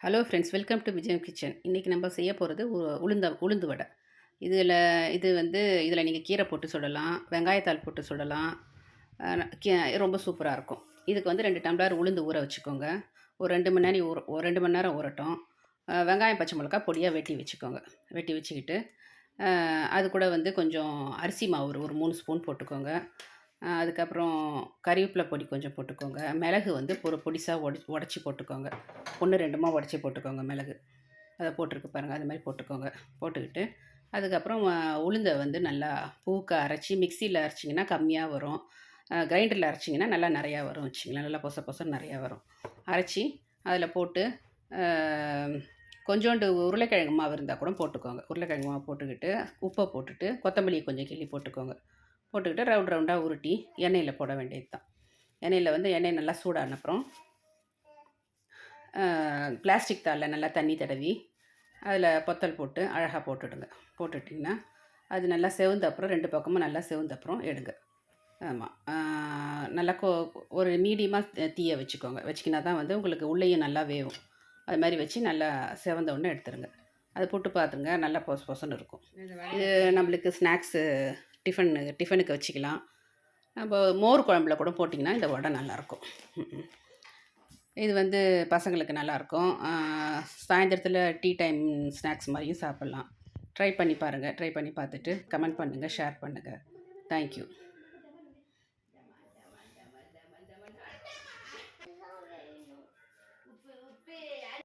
Hello friends, welcome to விஜயம் kitchen. இன்றைக்கி நம்ம செய்ய போகிறது உளுந்து வடை. இதில் இது வந்து இதில் நீங்கள் கீரை போட்டு சுடலாம், வெங்காயத்தாள் போட்டு சுடலாம். ரொம்ப சூப்பராக இருக்கும். இதுக்கு வந்து 2 டம்ளர் உளுந்து ஊற வச்சுக்கோங்க. ஒரு 2 மணி நேரம் ஒரு 2 மணி நேரம் ஊறட்டும். வெங்காயம், பச்சை மிளகா பொடியாக வெட்டி வச்சுக்கோங்க. வெட்டி வச்சுக்கிட்டு அது கூட வந்து கொஞ்சம் அரிசி மாவு ஒரு 3 ஸ்பூன் போட்டுக்கோங்க. அதுக்கப்புறம் கறிவேப்பிலை பொடி கொஞ்சம் போட்டுக்கோங்க. மிளகு வந்து பொடிசா உடச்சி போட்டுக்கோங்க. 1, 2மா உடச்சி போட்டுக்கோங்க மிளகு. அத போட்டிருக்கு பாருங்க. அது மாரி போட்டுக்கோங்க. போட்டுக்கிட்டு அதுக்கப்புறம் உளுந்த வந்து நல்லா பூக்க அரைச்சி மிக்ஸியில் அரைச்சிங்கன்னா கம்மியாக வரும். கிரைண்டரில் அரைச்சிங்கன்னா நல்லா நிறையா வரும் வச்சுங்களேன். நல்லா பொச பொசன்னு நிறையா வரும். அரைச்சி அதில் போட்டு அ கொஞ்சோண்டு உருளைக்கிழங்கு மாவு இருந்தால் கூட போட்டுக்கோங்க. உருளைக்கிழங்கு மாவு போட்டுக்கிட்டு, உப்பை போட்டுட்டு, கொத்தமல்லியை கொஞ்சம் கிள்ளி போட்டுக்கோங்க. போட்டுக்கிட்டு ரவுண்ட் ரவுண்டாக உருட்டி எண்ணெயில் போட வேண்டியது தான். எண்ணெயில் வந்து எண்ணெய் நல்லா சூடான அப்புறம் பிளாஸ்டிக் தாளில் நல்லா தண்ணி தடவி அதில் பொத்தல் போட்டு அழகாக போட்டுடுங்க. போட்டுட்டிங்கன்னா அது நல்லா செவந்த அப்புறம் 2 பக்கமும் நல்லா செவந்த அப்புறம் எடுங்க. ஆமாம். நல்லா ஒரு மீடியமாக தீய வச்சுக்கோங்க. வச்சிக்கினா தான் வந்து உங்களுக்கு உள்ளேயும் நல்லா வேகும். அது மாதிரி வச்சு நல்லா செவந்த உடனே எடுத்துருங்க. அதை போட்டு பார்த்துங்க, நல்லா பொச பொசன்னு இருக்கும். இது நம்மளுக்கு ஸ்நாக்ஸு டிஃபனுக்கு வச்சுக்கலாம். நம்ம மோர் குழம்புல கூட போட்டிங்கன்னா இந்த வடை நல்லாயிருக்கும். இது வந்து பசங்களுக்கு நல்லாயிருக்கும். சாயந்தரத்தில் டீ டைம் ஸ்நாக்ஸ் மாதிரியும் சாப்பிட்லாம். ட்ரை பண்ணி பாருங்கள். ட்ரை பண்ணி பார்த்துட்டு கமெண்ட் பண்ணுங்கள், ஷேர் பண்ணுங்கள். தேங்க்யூ.